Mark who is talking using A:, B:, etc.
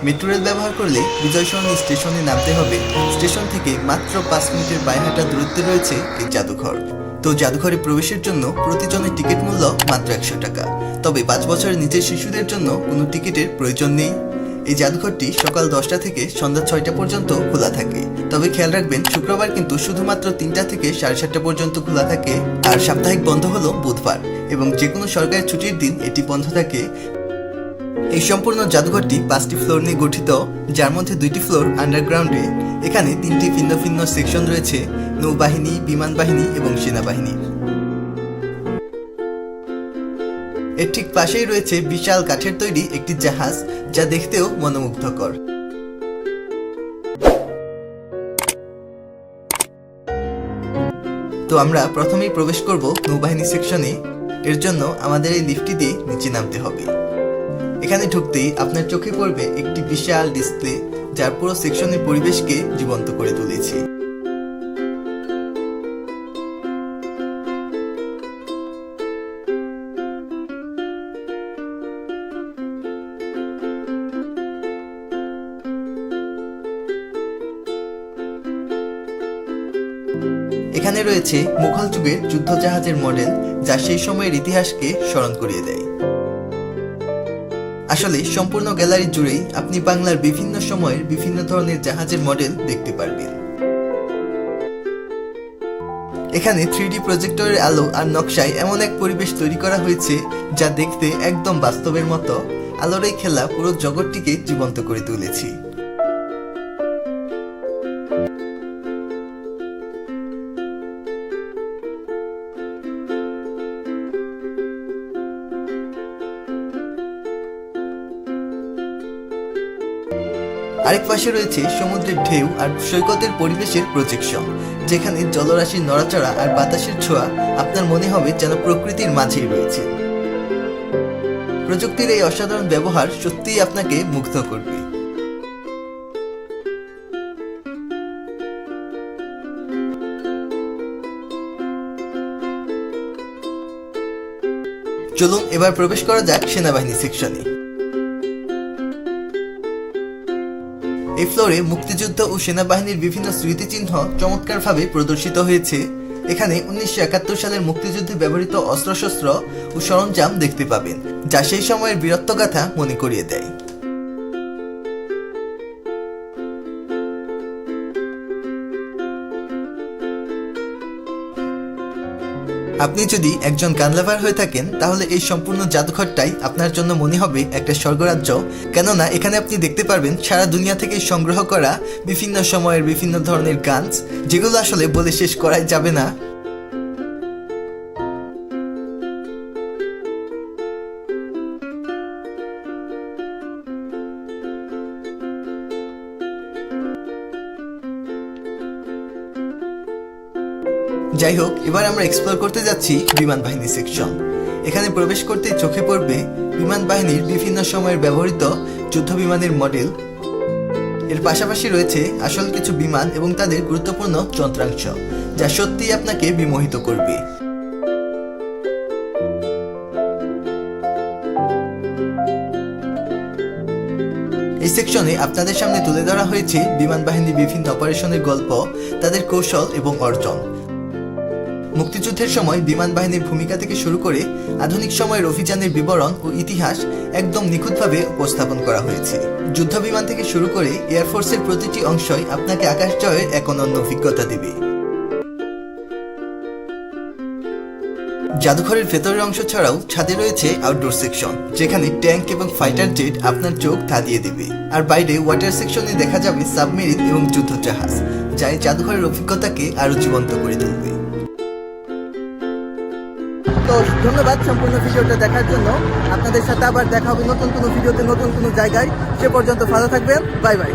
A: Metro rail ব্যবহার করলে বিজয় সরণি স্টেশনে নামতে হবে। স্টেশন থেকে মাত্র 5 মিনিটের পায়ে হাঁটা দূরত্বে রয়েছে এই জাদুঘর। তো জাদুঘরে প্রবেশের জন্য প্রতিজনের টিকিট মূল্য মাত্র 100 টাকা। তবে 5 বছরের নিচের শিশুদের জন্য কোনো টিকিটের প্রয়োজন নেই। এই জাদুঘরটি সকাল 10টা থেকে সন্ধ্যা 6টা পর্যন্ত খোলা থাকে। তবে খেয়াল রাখবেন, শুক্রবার কিন্তু শুধুমাত্র 3টা থেকে 7:30 পর্যন্ত খোলা থাকে। আর সাপ্তাহিক বন্ধ হলো বুধবার, এবং যে কোনো সরকারি ছুটির দিন এটি বন্ধ থাকে। এই সম্পূর্ণ জাদুঘরটি 5টি ফ্লোর নিয়ে গঠিত, যার মধ্যে 2টি ফ্লোর আন্ডারগ্রাউন্ডে। এখানে 3টি ভিন্ন ভিন্ন সেকশন রয়েছে: নৌবাহিনী, বিমান বাহিনী এবং সেনাবাহিনী। এর ঠিক পাশেই রয়েছে বিশাল কাঠের তৈরি একটি জাহাজ, যা দেখতেও মনোমুগ্ধকর। তো আমরা প্রথমেই প্রবেশ করব নৌবাহিনী সেকশনে। এর জন্য আমাদের এই লিফটটি দিয়ে নিচে নামতে হবে। এখানে ঢুকতেই আপনার চোখে পড়বে একটি বিশাল ডিসপ্লে, যার পুরো সেকশনের পরিবেশকে জীবন্ত করে তুলেছে। এখানে রয়েছে মুঘল যুগের যুদ্ধ জাহাজের মডেল, যা সেই সময়ের ইতিহাসকে স্মরণ করিয়ে দেয়। আসলে সম্পূর্ণ গ্যালারি জুড়েই আপনি বাংলার বিভিন্ন সময়ের বিভিন্ন ধরনের জাহাজের মডেল দেখতে পারবেন। এখানে 3D প্রজেক্টরের আলো আর নকশায় এমন এক পরিবেশ তৈরি করা হয়েছে, যা দেখতে একদম বাস্তবের মতো। আলোর এই খেলা পুরো জগৎটিকে জীবন্ত করে তুলেছে। আরেক পাশে রয়েছে সমুদ্রের ঢেউ আর সৈকতের পরিবেশের প্রজেকশন, যেখানে জলরাশির নড়াচড়া আর বাতাসের ছোঁয়া আপনার মনে হবে যেন প্রকৃতির মাঝেই রয়েছে। প্রযুক্তির এই অসাধারণ ব্যবহার সত্যিই আপনাকে মুগ্ধ করবে। চলুন এবার প্রবেশ করা যাক সেনাবাহিনী সেকশনে। এই ফ্লোরে মুক্তিযুদ্ধ ও সেনাবাহিনীর বিভিন্ন স্মৃতিচিহ্ন চমৎকারভাবে প্রদর্শিত হয়েছে। এখানে 1971 সালের মুক্তিযুদ্ধে ব্যবহৃত অস্ত্রশস্ত্র ও সরঞ্জাম দেখতে পাবেন, যা সেই সময়ের বীরত্বগাথা মনে করিয়ে দেয়। আপনি যদি একজন গান লাভার হয়ে থাকেন, তাহলে এই সম্পূর্ণ জাদুঘরটাই আপনার জন্য মনে হবে একটা স্বর্গরাজ্য। কেননা এখানে আপনি দেখতে পারবেন সারা দুনিয়া থেকে সংগ্রহ করা বিভিন্ন সময়ের বিভিন্ন ধরনের গান, যেগুলো আসলে বলে শেষ করাই যাবে না। যাই হোক, এবার আমরা এক্সপ্লোর করতে যাচ্ছি বিমান বাহিনী সেকশন। এখানে প্রবেশ করতে চোখে পড়বে বিমান বাহিনীর বিভিন্ন সময়ের ব্যবহৃত যুদ্ধ বিমানের মডেল। এর পাশাপাশি রয়েছে আসল কিছু বিমান এবং তাদের গুরুত্বপূর্ণ যন্ত্রাংশ, যা সত্যিই আপনাকে বিমোহিত করবে। এই সেকশনে আপনাদের সামনে তুলে ধরা হয়েছে বিমান বাহিনীর বিভিন্ন অপারেশনের গল্প, তাদের কৌশল এবং অর্জন। মুক্তিযুদ্ধের সময় বিমান বাহিনীর ভূমিকা থেকে শুরু করে আধুনিক সময়ের অভিযানের বিবরণ ও ইতিহাস একদম নিখুঁতভাবে উপস্থাপন করা হয়েছে। যুদ্ধ বিমান থেকে শুরু করে এয়ারফোর্সের প্রতিটি অংশই আপনাকে আকাশ জয়ের এক অনন্য অভিজ্ঞতা দেবে। জাদুঘরের ভেতরের অংশ ছাড়াও ছাদে রয়েছে আউটডোর সেকশন, যেখানে ট্যাঙ্ক এবং ফাইটার জেট আপনার চোখ ধাঁধিয়ে দেবে। আর বাইরে ওয়াটার সেকশনে দেখা যাবে সাবমেরিন এবং যুদ্ধ জাহাজ, যা এই জাদুঘরের অভিজ্ঞতাকে আরো জীবন্ত করে তুলবে। তো ধন্যবাদ সম্পূর্ণ ভিডিওটা দেখার জন্য। আপনাদের সাথে আবার দেখা হবে নতুন কোনো ভিডিওতে, নতুন কোনো জায়গায়। সে পর্যন্ত ভালো থাকবেন। Bye bye.